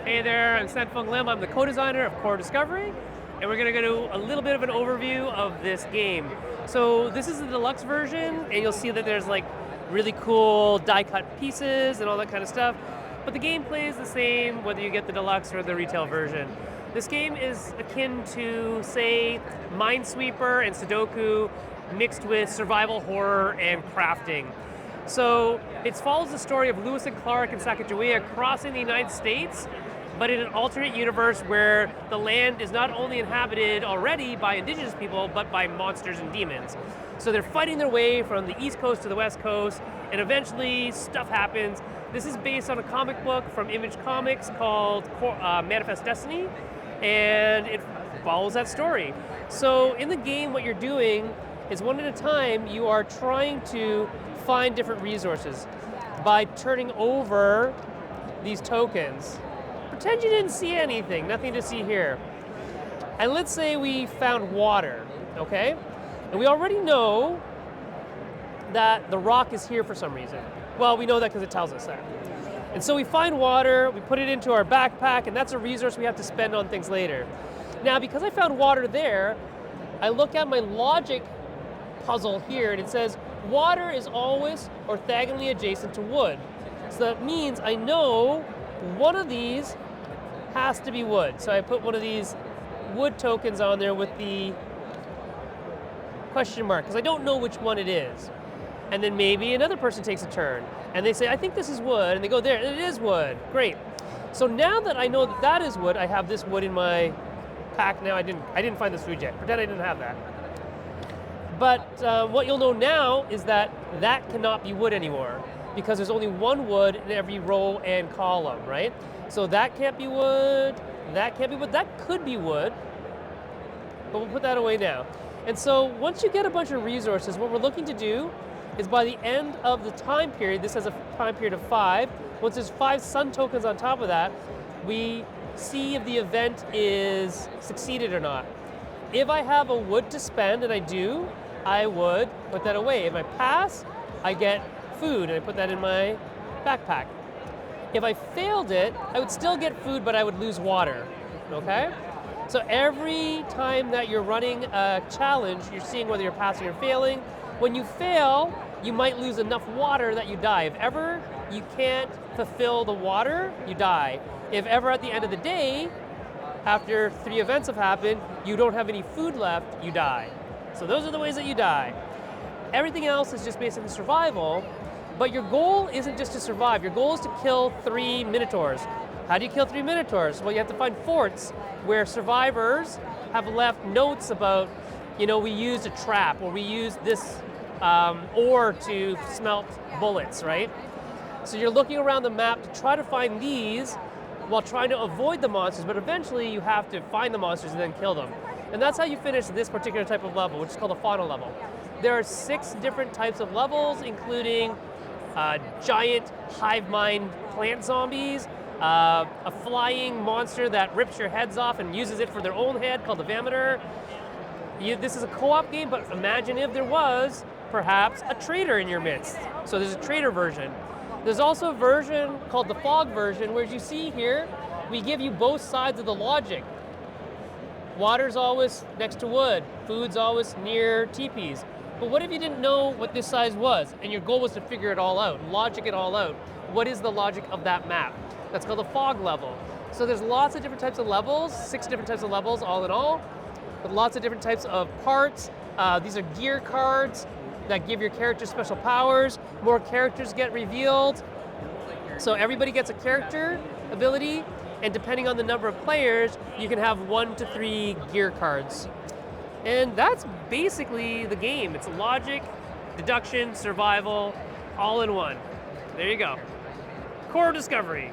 Hey there, I'm Sen-Fung Lim. I'm the co-designer of Core Discovery, and we're going to do a little bit of an overview of this game. So this is the deluxe version, and you'll see that there's like really cool die-cut pieces and all that kind of stuff. But the gameplay is the same whether you get the deluxe or the retail version. This game is akin to, say, Minesweeper and Sudoku mixed with survival horror and crafting. So it follows the story of Lewis and Clark and Sacagawea crossing the United States, but in an alternate universe where the land is not only inhabited already by indigenous people, but by monsters and demons. So they're fighting their way from the East Coast to the West Coast, and eventually stuff happens. This is based on a comic book from Image Comics called Manifest Destiny, and it follows that story. So in the game, what you're doing is one at a time, you are trying to find different resources by turning over these tokens. Pretend you didn't see anything, nothing to see here. And let's say we found water, okay? And we already know that the rock is here for some reason. Well, we know that because it tells us that. And so we find water, we put it into our backpack, and that's a resource we have to spend on things later. Now, because I found water there, I look at my logic puzzle here, and it says water is always orthogonally adjacent to wood. So that means I know one of these has to be wood. So I put one of these wood tokens on there with the question mark, because I don't know which one it is. And then maybe another person takes a turn, and they say, I think this is wood, and they go there, and it is wood. Great. So now that I know that that is wood, I have this wood in my pack now. I didn't find this food yet. Pretend I didn't have that. But what you'll know now is that that cannot be wood anymore, because there's only one wood in every row and column, right? So that can't be wood, that can't be wood, that could be wood, but we'll put that away now. And so once you get a bunch of resources, what we're looking to do is by the end of the time period, this has a time period of 5, once there's 5 sun tokens on top of that, we see if the event is succeeded or not. If I have a wood to spend, and I do, I would put that away. If I pass, I get food, and I put that in my backpack. If I failed it, I would still get food, but I would lose water, okay? So every time that you're running a challenge, you're seeing whether you're passing or failing. When you fail, you might lose enough water that you die. If ever you can't fulfill the water, you die. If ever at the end of the day, after 3 events have happened, you don't have any food left, you die. So those are the ways that you die. Everything else is just basically survival, but your goal isn't just to survive. Your goal is to kill 3 minotaurs. How do you kill 3 minotaurs? Well, you have to find forts where survivors have left notes about, you know, we used a trap, or we used this ore to smelt bullets, right? So you're looking around the map to try to find these while trying to avoid the monsters, but eventually you have to find the monsters and then kill them. And that's how you finish this particular type of level, which is called a fauna level. There are 6 different types of levels, including giant hive mind plant zombies, a flying monster that rips your heads off and uses it for their own head called the Vamiter. This is a co-op game, but imagine if there was perhaps a traitor in your midst. So there's a traitor version. There's also a version called the fog version, where as you see here, we give you both sides of the logic. Water's always next to wood, food's always near teepees. But what if you didn't know what this size was, and your goal was to figure it all out, logic it all out? What is the logic of that map? That's called a fog level. So there's lots of different types of levels, 6 different types of levels all in all, with lots of different types of parts. These are gear cards that give your character special powers. More characters get revealed. So everybody gets a character ability, and depending on the number of players, you can have 1 to 3 gear cards. And that's basically the game. It's logic, deduction, survival, all in one. There you go. Core Discovery.